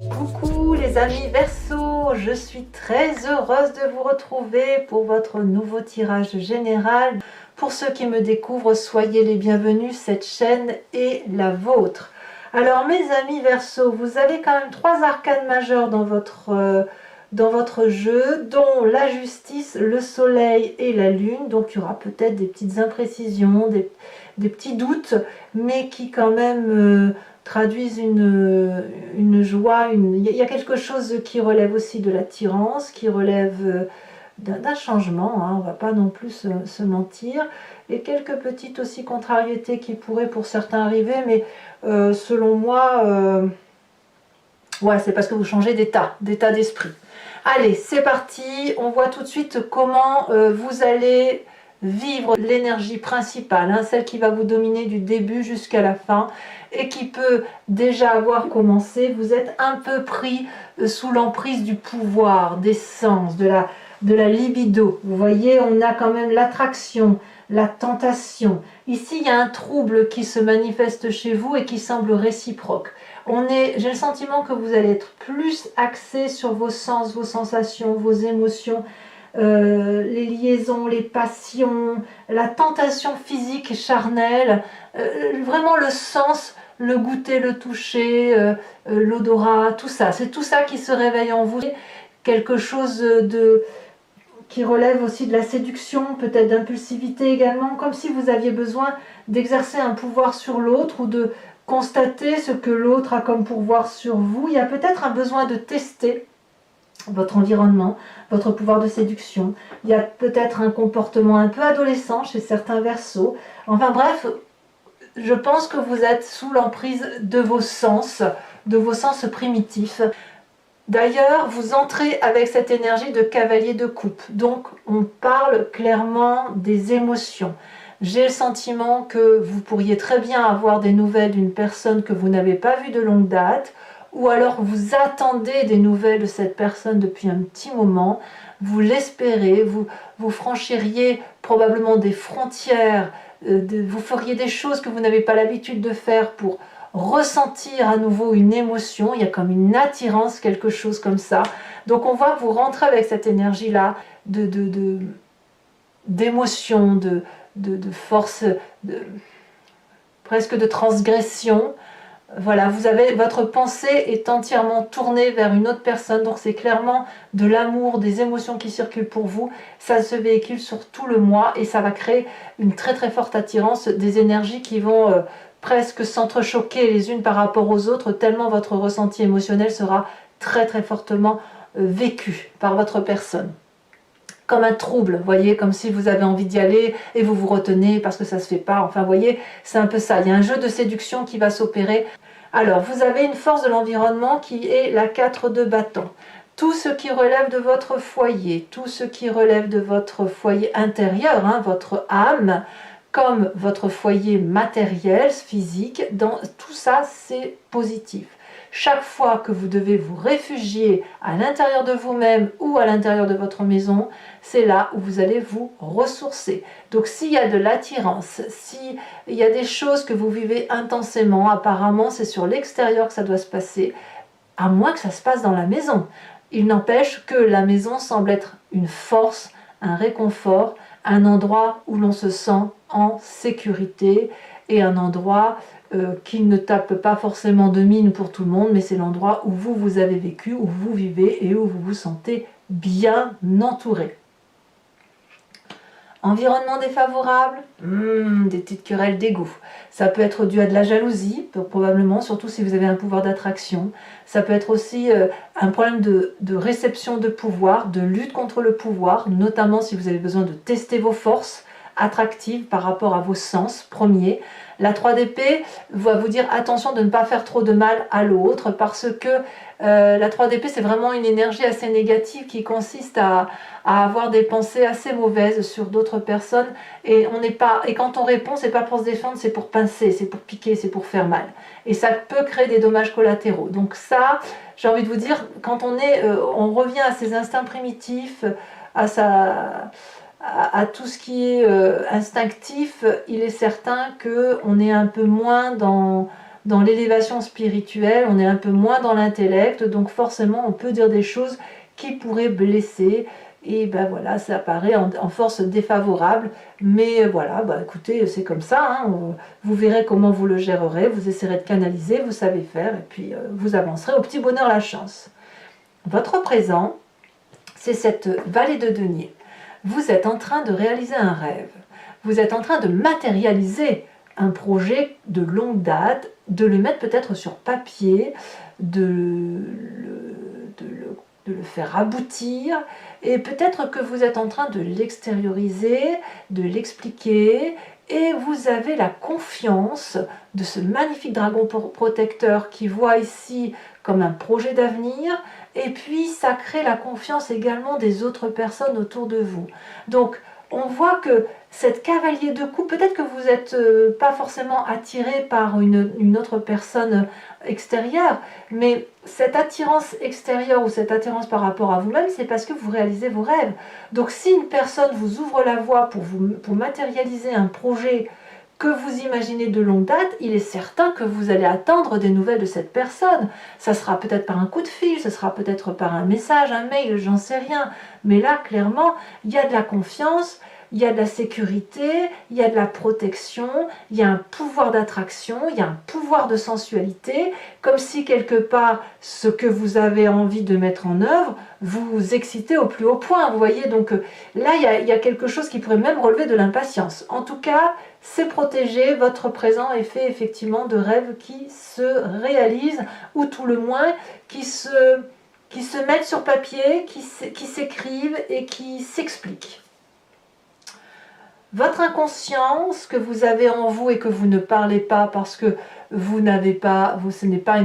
Coucou les amis Verseau, je suis très heureuse de vous retrouver pour votre nouveau tirage général. Pour ceux qui me découvrent, soyez les bienvenus, cette chaîne est la vôtre. Alors mes amis Verseau, vous avez quand même 3 arcanes majeures dans votre jeu, dont la justice, le soleil et la lune. Donc il y aura peut-être des petites imprécisions, des petits doutes, mais qui quand même traduisent une joie. Il y a quelque chose qui relève aussi de l'attirance, qui relève d'un changement, hein, on ne va pas non plus se mentir, et quelques petites aussi contrariétés qui pourraient pour certains arriver, mais selon moi, ouais, c'est parce que vous changez d'état d'esprit. Allez, c'est parti, on voit tout de suite comment vous allez vivre l'énergie principale, hein, celle qui va vous dominer du début jusqu'à la fin et qui peut déjà avoir commencé. Vous êtes un peu pris sous l'emprise du pouvoir, des sens, de la libido. Vous voyez, on a quand même l'attraction, la tentation. Ici, il y a un trouble qui se manifeste chez vous et qui semble réciproque. J'ai le sentiment que vous allez être plus axé sur vos sens, vos sensations, vos émotions, les liaisons, les passions, la tentation physique et charnelle, vraiment le sens, le goûter, le toucher, l'odorat, tout ça. C'est tout ça qui se réveille en vous. Quelque chose qui relève aussi de la séduction, peut-être d'impulsivité également, comme si vous aviez besoin d'exercer un pouvoir sur l'autre ou de constater ce que l'autre a comme pouvoir sur vous. Il y a peut-être un besoin de tester votre environnement, votre pouvoir de séduction. Il y a peut-être un comportement un peu adolescent chez certains Verseaux. Enfin bref, je pense que vous êtes sous l'emprise de vos sens primitifs. D'ailleurs, vous entrez avec cette énergie de cavalier de coupe. Donc, on parle clairement des émotions. J'ai le sentiment que vous pourriez très bien avoir des nouvelles d'une personne que vous n'avez pas vue de longue date, ou alors vous attendez des nouvelles de cette personne depuis un petit moment, vous l'espérez, vous franchiriez probablement des frontières, vous feriez des choses que vous n'avez pas l'habitude de faire pour ressentir à nouveau une émotion. Il y a comme une attirance, quelque chose comme ça. Donc on voit que vous rentrez avec cette énergie-là d'émotion, de force, presque de transgression. Voilà, votre pensée est entièrement tournée vers une autre personne, donc c'est clairement de l'amour, des émotions qui circulent pour vous. Ça se véhicule sur tout le mois et ça va créer une très très forte attirance, des énergies qui vont presque s'entrechoquer les unes par rapport aux autres, tellement votre ressenti émotionnel sera très très fortement vécu par votre personne. Comme un trouble, vous voyez, comme si vous avez envie d'y aller et vous vous retenez parce que ça ne se fait pas. Enfin, vous voyez, c'est un peu ça. Il y a un jeu de séduction qui va s'opérer. Alors, vous avez une force de l'environnement qui est la 4 de bâton. Tout ce qui relève de votre foyer, tout ce qui relève de votre foyer intérieur, hein, votre âme, comme votre foyer matériel, physique, tout ça, c'est positif. Chaque fois que vous devez vous réfugier à l'intérieur de vous-même ou à l'intérieur de votre maison, c'est là où vous allez vous ressourcer. Donc s'il y a de l'attirance, s'il y a des choses que vous vivez intensément, apparemment c'est sur l'extérieur que ça doit se passer, à moins que ça se passe dans la maison. Il n'empêche que la maison semble être une force, un réconfort, un endroit où l'on se sent en sécurité et un endroit qui ne tape pas forcément de mine pour tout le monde, mais c'est l'endroit où vous avez vécu, où vous vivez et où vous vous sentez bien entouré. Environnement défavorable, des petites querelles d'ego. Ça peut être dû à de la jalousie, probablement, surtout si vous avez un pouvoir d'attraction. Ça peut être aussi un problème de réception de pouvoir, de lutte contre le pouvoir, notamment si vous avez besoin de tester vos forces attractives par rapport à vos sens premiers. La 3 d'épée va vous dire attention de ne pas faire trop de mal à l'autre parce que la 3 d'épée c'est vraiment une énergie assez négative qui consiste à avoir des pensées assez mauvaises sur d'autres personnes et quand on répond c'est pas pour se défendre, c'est pour pincer, c'est pour piquer, c'est pour faire mal et ça peut créer des dommages collatéraux. Donc ça, j'ai envie de vous dire, quand on revient à ses instincts primitifs, à tout ce qui est instinctif, il est certain qu'on est un peu moins dans l'élévation spirituelle, on est un peu moins dans l'intellect, donc forcément on peut dire des choses qui pourraient blesser, et ben voilà, ça apparaît en force défavorable, mais voilà, bah écoutez, c'est comme ça, hein, vous verrez comment vous le gérerez, vous essaierez de canaliser, vous savez faire, et puis vous avancerez au petit bonheur la chance. Votre présent, c'est cette vallée de denier. Vous êtes en train de réaliser un rêve, vous êtes en train de matérialiser un projet de longue date, de le mettre peut-être sur papier, de le faire aboutir, et peut-être que vous êtes en train de l'extérioriser, de l'expliquer, et vous avez la confiance de ce magnifique dragon protecteur qui voit ici comme un projet d'avenir, et puis ça crée la confiance également des autres personnes autour de vous. Donc on voit que cette cavalier de coupe, peut-être que vous n'êtes pas forcément attiré par une autre personne extérieure, mais cette attirance extérieure ou cette attirance par rapport à vous-même, c'est parce que vous réalisez vos rêves. Donc si une personne vous ouvre la voie pour matérialiser un projet que vous imaginez de longue date, il est certain que vous allez attendre des nouvelles de cette personne. Ça sera peut-être par un coup de fil, ça sera peut-être par un message, un mail, j'en sais rien. Mais là, clairement, il y a de la confiance, il y a de la sécurité, il y a de la protection, il y a un pouvoir d'attraction, il y a un pouvoir de sensualité, comme si quelque part, ce que vous avez envie de mettre en œuvre, vous excitez au plus haut point. Vous voyez, donc là, il y a quelque chose qui pourrait même relever de l'impatience. En tout cas, c'est protégé, votre présent est fait effectivement de rêves qui se réalisent, ou tout le moins qui se mettent sur papier, qui s'écrivent et qui s'expliquent. Votre inconscient, ce que vous avez en vous et que vous ne parlez pas parce que vous n'avez pas, ce n'est pas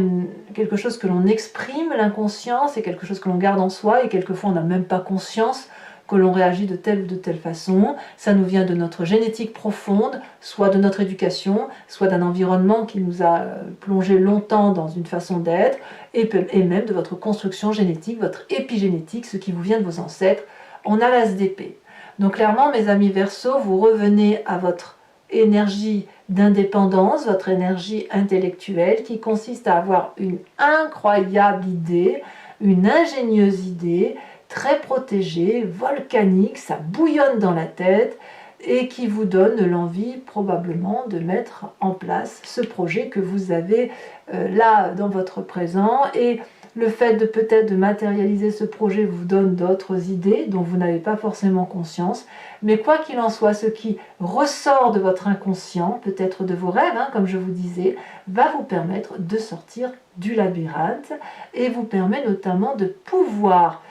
quelque chose que l'on exprime, l'inconscient, c'est quelque chose que l'on garde en soi et quelquefois on n'a même pas conscience que l'on réagit de telle ou de telle façon. Ça nous vient de notre génétique profonde, soit de notre éducation, soit d'un environnement qui nous a plongé longtemps dans une façon d'être, et même de votre construction génétique, votre épigénétique, ce qui vous vient de vos ancêtres. On a l'as d'épée. Donc clairement, mes amis Verseaux, vous revenez à votre énergie d'indépendance, votre énergie intellectuelle qui consiste à avoir une incroyable idée, une ingénieuse idée, très protégée, volcanique, ça bouillonne dans la tête et qui vous donne l'envie probablement de mettre en place ce projet que vous avez là dans votre présent. Et le fait de peut-être de matérialiser ce projet vous donne d'autres idées dont vous n'avez pas forcément conscience. Mais quoi qu'il en soit, ce qui ressort de votre inconscient, peut-être de vos rêves, hein, comme je vous disais, va vous permettre de sortir du labyrinthe et vous permet notamment de pouvoir,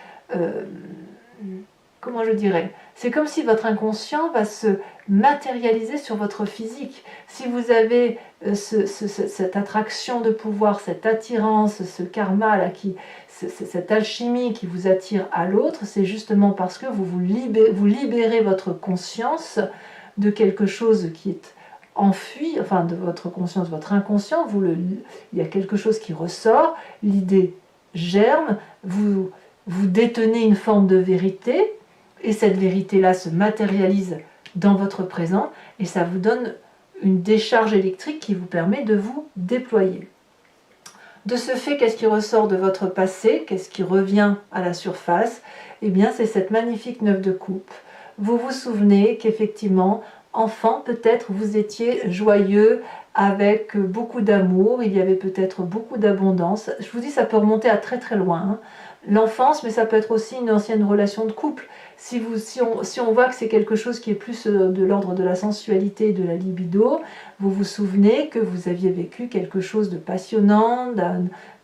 comment je dirais, c'est comme si votre inconscient va se matérialiser sur votre physique. Si vous avez cette attraction de pouvoir, cette attirance, ce karma, là, cette alchimie qui vous attire à l'autre, c'est justement parce que vous libérez votre conscience de quelque chose qui est enfui, enfin de votre conscience, votre inconscient, il y a quelque chose qui ressort, l'idée germe, vous détenez une forme de vérité, et cette vérité-là se matérialise dans votre présent, et ça vous donne une décharge électrique qui vous permet de vous déployer. De ce fait, qu'est-ce qui ressort de votre passé? Qu'est-ce qui revient à la surface? Eh bien, c'est cette magnifique 9 de coupe. Vous vous souvenez qu'effectivement, enfant, peut-être vous étiez joyeux, avec beaucoup d'amour, il y avait peut-être beaucoup d'abondance. Je vous dis, ça peut remonter à très très loin. Hein. L'enfance, mais ça peut être aussi une ancienne relation de couple. Si on voit que c'est quelque chose qui est plus de l'ordre de la sensualité et de la libido, vous vous souvenez que vous aviez vécu quelque chose de passionnant,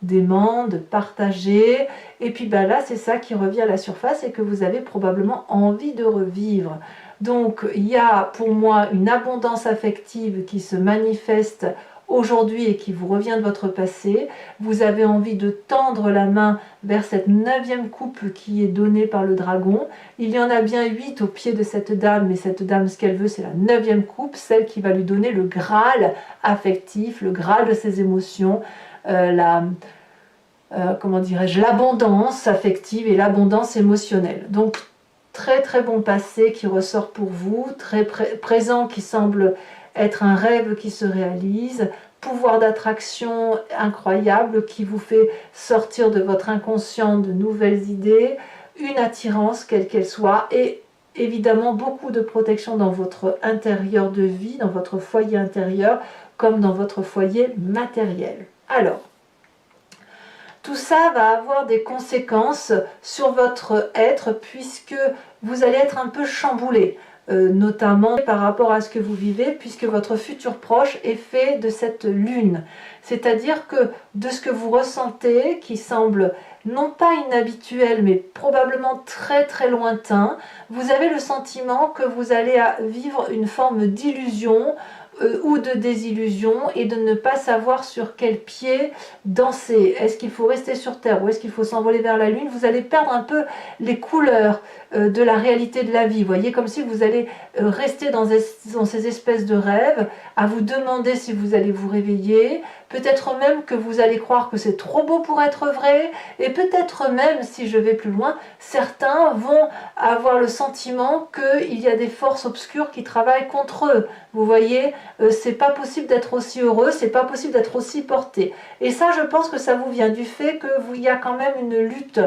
d'aimant, de partagé, et puis ben là c'est ça qui revient à la surface et que vous avez probablement envie de revivre. Donc il y a pour moi une abondance affective qui se manifeste aujourd'hui et qui vous revient de votre passé. Vous avez envie de tendre la main vers cette 9e coupe qui est donnée par le dragon. Il y en a bien 8 au pied de cette dame, mais cette dame, ce qu'elle veut, c'est la 9e coupe, celle qui va lui donner le Graal affectif, le Graal de ses émotions, comment dirais-je, l'abondance affective et l'abondance émotionnelle. Donc, très très bon passé qui ressort pour vous, très présent qui semble être un rêve qui se réalise, pouvoir d'attraction incroyable qui vous fait sortir de votre inconscient de nouvelles idées, une attirance quelle qu'elle soit et évidemment beaucoup de protection dans votre intérieur de vie, dans votre foyer intérieur comme dans votre foyer matériel. Alors, tout ça va avoir des conséquences sur votre être puisque vous allez être un peu chamboulé, notamment par rapport à ce que vous vivez puisque votre futur proche est fait de cette lune. C'est-à-dire que de ce que vous ressentez, qui semble non pas inhabituel mais probablement très très lointain, vous avez le sentiment que vous allez vivre une forme d'illusion ou de désillusion et de ne pas savoir sur quel pied danser. Est-ce qu'il faut rester sur Terre ou est-ce qu'il faut s'envoler vers la Lune? Vous allez perdre un peu les couleurs de la réalité de la vie. Vous voyez, comme si vous allez rester dans ces espèces de rêves, à vous demander si vous allez vous réveiller, peut-être même que vous allez croire que c'est trop beau pour être vrai, et peut-être même, si je vais plus loin, certains vont avoir le sentiment qu'il y a des forces obscures qui travaillent contre eux. Vous voyez, c'est pas possible d'être aussi heureux, c'est pas possible d'être aussi porté. Et ça, je pense que ça vous vient du fait qu'il y a quand même une lutte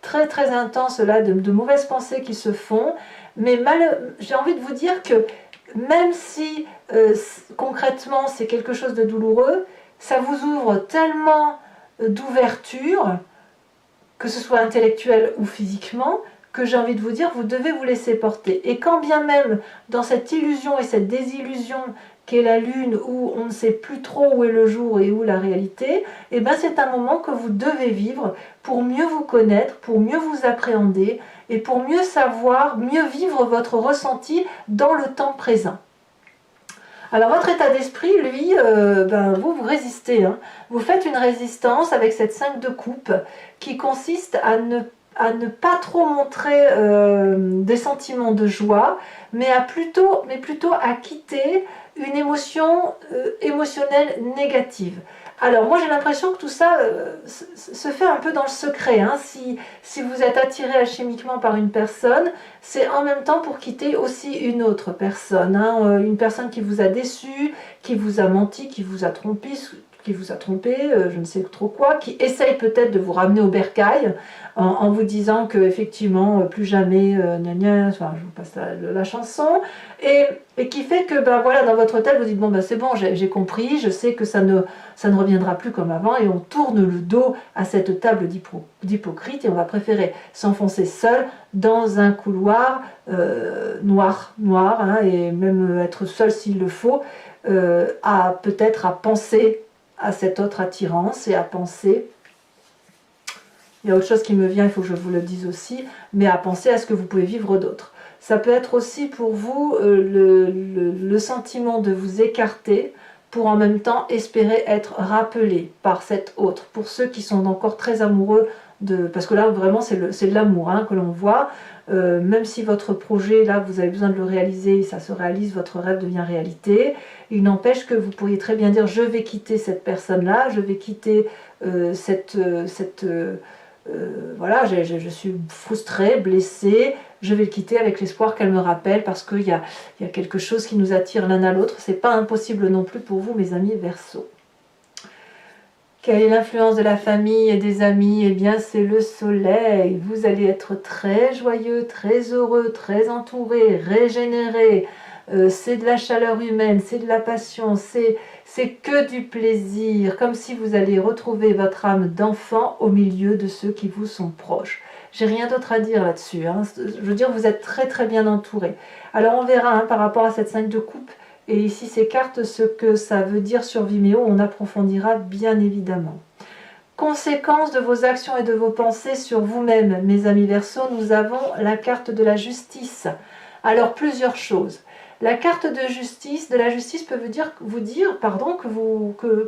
très très intense là, de mauvaises pensées qui se font. Mais j'ai envie de vous dire que même si concrètement c'est quelque chose de douloureux, ça vous ouvre tellement d'ouverture, que ce soit intellectuelle ou physiquement, que j'ai envie de vous dire, vous devez vous laisser porter. Et quand bien même, dans cette illusion et cette désillusion qu'est la lune, où on ne sait plus trop où est le jour et où la réalité, eh ben c'est un moment que vous devez vivre pour mieux vous connaître, pour mieux vous appréhender, et pour mieux savoir, mieux vivre votre ressenti dans le temps présent. Alors votre état d'esprit, lui, vous résistez. Hein. Vous faites une résistance avec cette 5 de coupe qui consiste à ne pas trop montrer des sentiments de joie, mais plutôt à quitter une émotion émotionnelle négative. Alors moi j'ai l'impression que tout ça se fait un peu dans le secret. Hein. Si vous êtes attiré alchimiquement par une personne, c'est en même temps pour quitter aussi une autre personne. Hein. Une personne qui vous a déçu, qui vous a menti, qui vous a trompé, je ne sais trop quoi, qui essaye peut-être de vous ramener au bercail en vous disant que effectivement plus jamais, enfin, je vous passe la chanson, et qui fait que voilà, dans votre tête vous dites bon c'est bon, j'ai compris, je sais que ça ne reviendra plus comme avant, et on tourne le dos à cette table d'hypocrite et on va préférer s'enfoncer seul dans un couloir noir, hein, et même être seul s'il le faut, peut-être à penser à cette autre attirance et à penser, il y a autre chose qui me vient, il faut que je vous le dise aussi, mais à penser à ce que vous pouvez vivre d'autre. Ça peut être aussi pour vous le sentiment de vous écarter pour en même temps espérer être rappelé par cette autre. Pour ceux qui sont encore très amoureux parce que là vraiment c'est de l'amour hein, que l'on voit, même si votre projet là vous avez besoin de le réaliser, ça se réalise, votre rêve devient réalité, il n'empêche que vous pourriez très bien dire je vais quitter cette personne là, je vais quitter voilà, je suis frustrée, blessée, je vais le quitter avec l'espoir qu'elle me rappelle parce qu'il y a quelque chose qui nous attire l'un à l'autre. C'est pas impossible non plus pour vous, mes amis Verseaux. Quelle est l'influence de la famille et des amis? Eh bien, c'est le soleil. Vous allez être très joyeux, très heureux, très entouré, régénéré. C'est de la chaleur humaine, c'est de la passion, c'est que du plaisir, comme si vous alliez retrouver votre âme d'enfant au milieu de ceux qui vous sont proches. J'ai rien d'autre à dire là-dessus. Hein. Je veux dire, vous êtes très très bien entouré. Alors on verra hein, par rapport à cette 5 de coupe. Et ici, ces cartes, ce que ça veut dire sur Vimeo, on approfondira bien évidemment. Conséquences de vos actions et de vos pensées sur vous-même, mes amis Verseaux, nous avons la carte de la justice. Alors, plusieurs choses. La carte de la justice peut vous dire que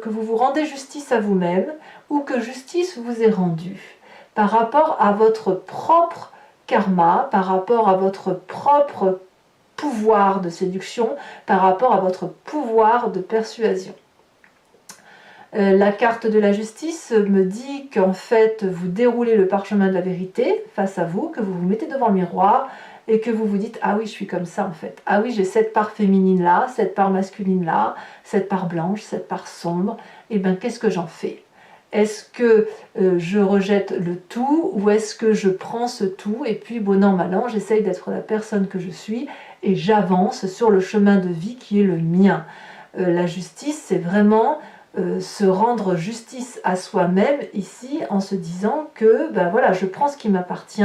vous rendez justice à vous-même ou que justice vous est rendue par rapport à votre propre karma, par rapport à votre propre pouvoir de séduction, par rapport à votre pouvoir de persuasion. La carte de la justice me dit qu'en fait, vous déroulez le parchemin de la vérité face à vous, que vous vous mettez devant le miroir et que vous vous dites « Ah oui, je suis comme ça en fait. Ah oui, j'ai cette part féminine là, cette part masculine là, cette part blanche, cette part sombre. Et bien, qu'est-ce que j'en fais ? Est-ce que je rejette le tout ou est-ce que je prends ce tout et puis, bon an, mal an, j'essaye d'être la personne que je suis et j'avance sur le chemin de vie qui est le mien ?» La justice, c'est vraiment se rendre justice à soi-même ici en se disant que ben voilà, je prends ce qui m'appartient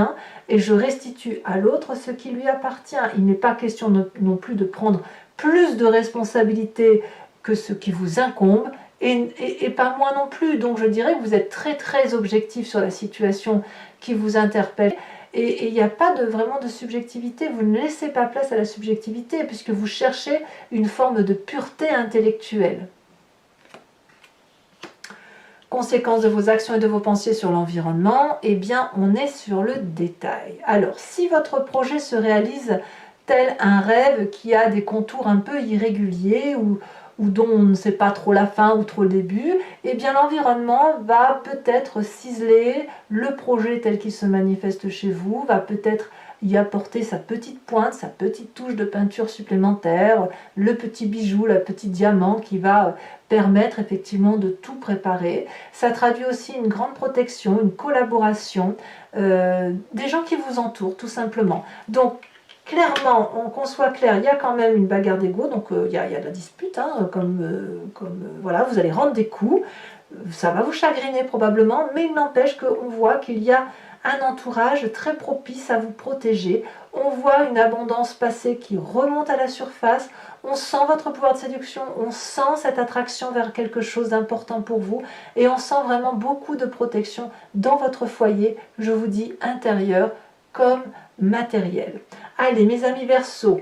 et je restitue à l'autre ce qui lui appartient. Il n'est pas question non plus de prendre plus de responsabilités que ce qui vous incombe et pas moins non plus. Donc je dirais que vous êtes très très objectif sur la situation qui vous interpelle. Et il n'y a pas vraiment de subjectivité, vous ne laissez pas place à la subjectivité puisque vous cherchez une forme de pureté intellectuelle. Conséquences de vos actions et de vos pensées sur l'environnement, eh bien on est sur le détail. Alors si votre projet se réalise tel un rêve qui a des contours un peu irréguliers ou dont on ne sait pas trop la fin ou trop le début, eh bien l'environnement va peut-être ciseler le projet tel qu'il se manifeste chez vous, va peut-être y apporter sa petite pointe, sa petite touche de peinture supplémentaire, le petit bijou, le petit diamant qui va permettre effectivement de tout préparer. Ça traduit aussi une grande protection, une collaboration, des gens qui vous entourent tout simplement. Donc clairement, qu'on soit clair, il y a quand même une bagarre d'ego, donc il y a de la dispute, hein, voilà, vous allez rendre des coups, ça va vous chagriner probablement, mais il n'empêche qu'on voit qu'il y a un entourage très propice à vous protéger. On voit une abondance passée qui remonte à la surface, on sent votre pouvoir de séduction, on sent cette attraction vers quelque chose d'important pour vous et on sent vraiment beaucoup de protection dans votre foyer, je vous dis intérieur comme matériel. Allez mes amis Verseaux,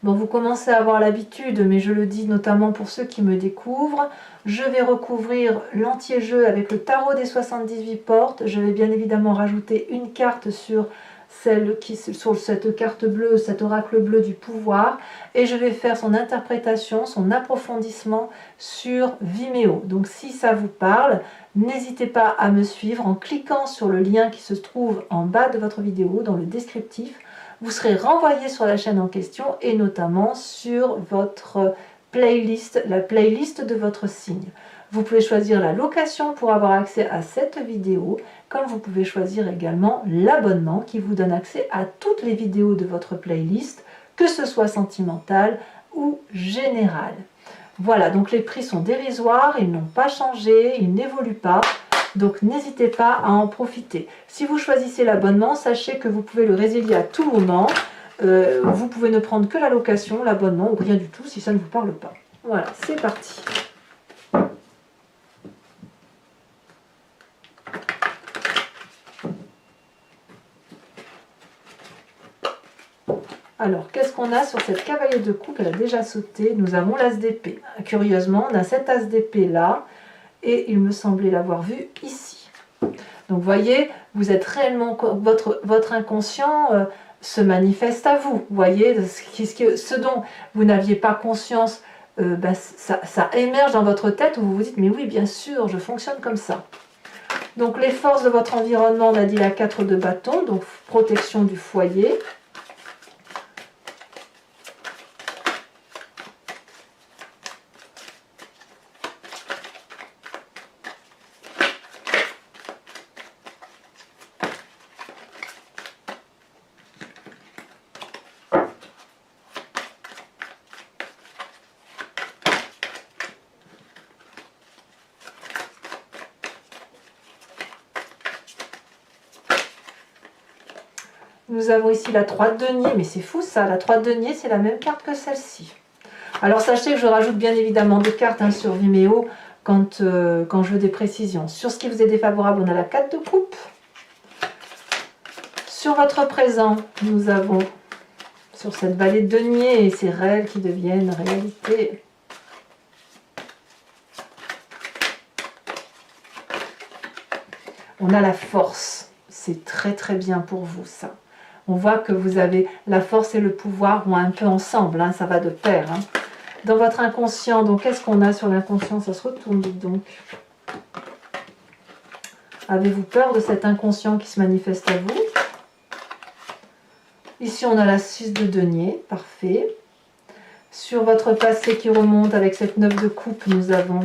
bon, vous commencez à avoir l'habitude, mais je le dis notamment pour ceux qui me découvrent, je vais recouvrir l'entier-jeu avec le tarot des 78 portes. Je vais bien évidemment rajouter une carte sur cette carte bleue, cet oracle bleu du pouvoir, et je vais faire son interprétation, son approfondissement sur Vimeo. Donc si ça vous parle, n'hésitez pas à me suivre en cliquant sur le lien qui se trouve en bas de votre vidéo, dans le descriptif. Vous serez renvoyé sur la chaîne en question et notamment sur votre playlist, la playlist de votre signe. Vous pouvez choisir la location pour avoir accès à cette vidéo, comme vous pouvez choisir également l'abonnement qui vous donne accès à toutes les vidéos de votre playlist, que ce soit sentimentale ou générale. Voilà, donc les prix sont dérisoires, ils n'ont pas changé, ils n'évoluent pas. Donc n'hésitez pas à en profiter. Si vous choisissez l'abonnement, sachez que vous pouvez le résilier à tout moment. Vous pouvez ne prendre que la location, l'abonnement ou rien du tout si ça ne vous parle pas. Voilà, c'est parti. Alors, qu'est-ce qu'on a sur cette cavalier de coupe? Elle a déjà sauté. Nous avons l'as d'épée. Curieusement, on a cet as d'épée là. Et il me semblait l'avoir vu ici. Donc, vous voyez, vous êtes réellement... Votre inconscient se manifeste à vous. Vous voyez, ce dont vous n'aviez pas conscience, ça émerge dans votre tête où vous vous dites, mais oui, bien sûr, je fonctionne comme ça. Donc, les forces de votre environnement, on a dit la 4 de bâton, donc protection du foyer. Nous avons ici la 3 de denier, mais c'est fou ça, la 3 de denier c'est la même carte que celle-ci. Alors sachez que je rajoute bien évidemment des cartes sur Vimeo quand je veux des précisions. Sur ce qui vous est défavorable, on a la 4 de coupe. Sur votre présent, nous avons sur cette vallée de denier et ces rêves qui deviennent réalité. On a la force, c'est très très bien pour vous ça. On voit que vous avez la force et le pouvoir vont un peu ensemble, hein, ça va de pair. Hein. Dans votre inconscient, donc qu'est-ce qu'on a sur l'inconscient? Ça se retourne, dites donc. Avez-vous peur de cet inconscient qui se manifeste à vous? Ici, on a la 6 de denier, parfait. Sur votre passé qui remonte avec cette 9 de coupe, nous avons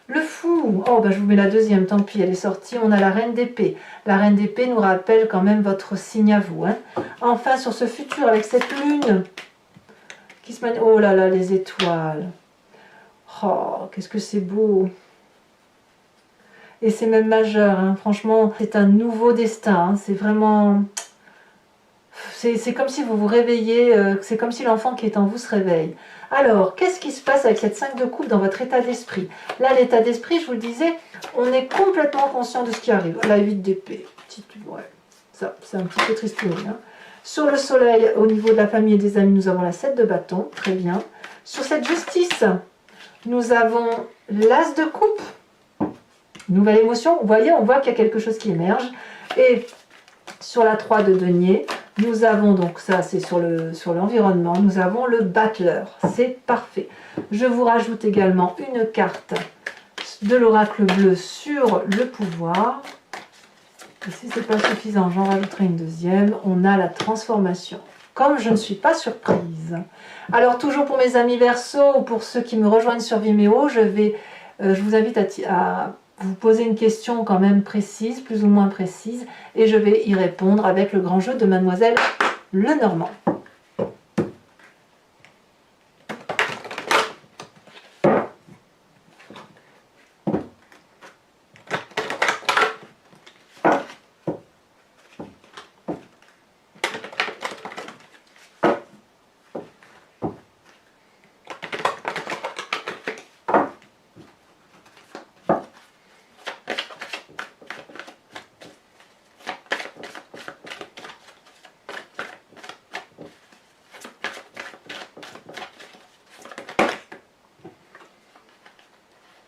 le fou. Oh, je vous mets la deuxième, tant pis, elle est sortie. On a la reine d'épée. La reine d'épée nous rappelle quand même votre signe à vous. Hein. Enfin, sur ce futur, avec cette lune qui se manifeste... Oh là là, les étoiles. Oh, qu'est-ce que c'est beau. Et c'est même majeur, hein. Franchement, c'est un nouveau destin. Hein. C'est vraiment... C'est comme si vous vous réveillez, c'est comme si l'enfant qui est en vous se réveille. Alors, qu'est-ce qui se passe avec cette 5 de coupe dans votre état d'esprit? Là, l'état d'esprit, je vous le disais, on est complètement conscient de ce qui arrive. La 8 d'épée, ouais, ça, c'est un petit peu tristouné. Hein. Sur le soleil, au niveau de la famille et des amis, nous avons la 7 de bâton, très bien. Sur cette justice, nous avons l'as de coupe. Nouvelle émotion, vous voyez, on voit qu'il y a quelque chose qui émerge. Et sur la 3 de denier, nous avons donc, ça c'est sur l'environnement, nous avons le battleur, c'est parfait. Je vous rajoute également une carte de l'oracle bleu sur le pouvoir. Et si ce n'est pas suffisant, j'en rajouterai une deuxième. On a la transformation. Comme je ne suis pas surprise. Alors toujours pour mes amis Verseau, ou pour ceux qui me rejoignent sur Vimeo, je vous invite à vous poser une question quand même précise, plus ou moins précise, et je vais y répondre avec le grand jeu de Mademoiselle Lenormand.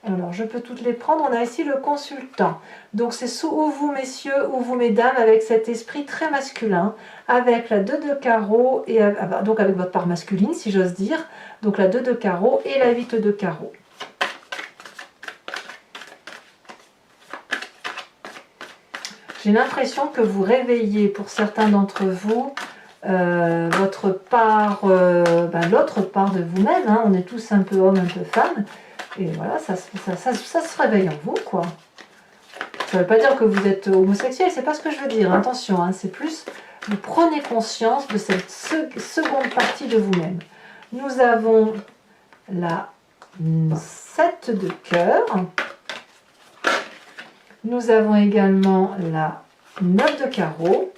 Alors, je peux toutes les prendre. On a ici le consultant. Donc, c'est ou vous, messieurs, ou vous, mesdames, avec cet esprit très masculin, avec la 2 de carreau, et donc avec votre part masculine, si j'ose dire. Donc, la 2 de carreau et la 8 de carreau. J'ai l'impression que vous réveillez, pour certains d'entre vous, votre part, l'autre part de vous-même. Hein. On est tous un peu hommes, un peu femmes. Et voilà, ça se réveille en vous, quoi. Ça ne veut pas dire que vous êtes homosexuel, c'est pas ce que je veux dire, attention, hein, c'est plus, vous prenez conscience de cette seconde partie de vous-même. Nous avons la 7 de cœur, nous avons également la 9 de carreau,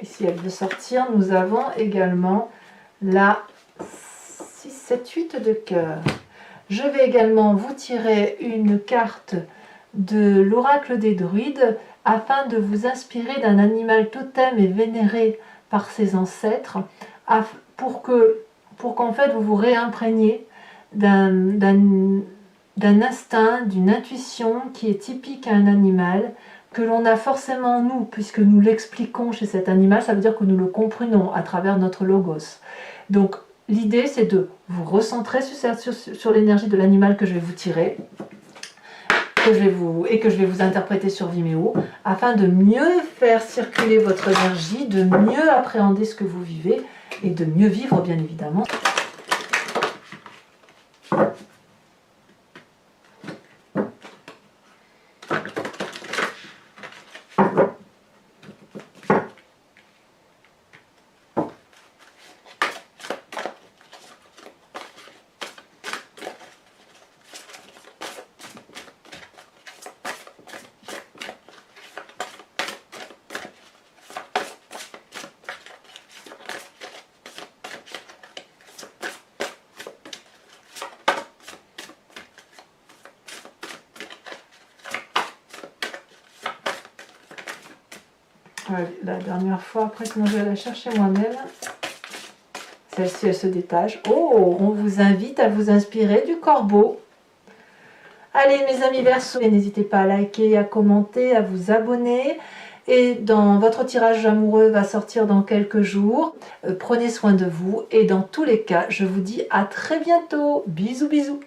ici elle veut sortir, nous avons également la 6, 7, 8 de cœur. Je vais également vous tirer une carte de l'oracle des druides afin de vous inspirer d'un animal totem et vénéré par ses ancêtres pour qu'en fait vous vous réimprégniez d'un instinct, d'une intuition qui est typique à un animal, que l'on a forcément nous, puisque nous l'expliquons chez cet animal, ça veut dire que nous le comprenons à travers notre logos. Donc l'idée c'est de vous recentrer sur l'énergie de l'animal que je vais vous tirer, que je vais vous interpréter sur Vimeo, afin de mieux faire circuler votre énergie, de mieux appréhender ce que vous vivez, et de mieux vivre bien évidemment. La dernière fois, après, sinon je vais la chercher moi-même. Celle-ci, elle se détache. Oh, on vous invite à vous inspirer du corbeau. Allez, mes amis Verseau, n'hésitez pas à liker, à commenter, à vous abonner. Et dans votre tirage amoureux va sortir dans quelques jours. Prenez soin de vous et dans tous les cas, je vous dis à très bientôt. Bisous, bisous.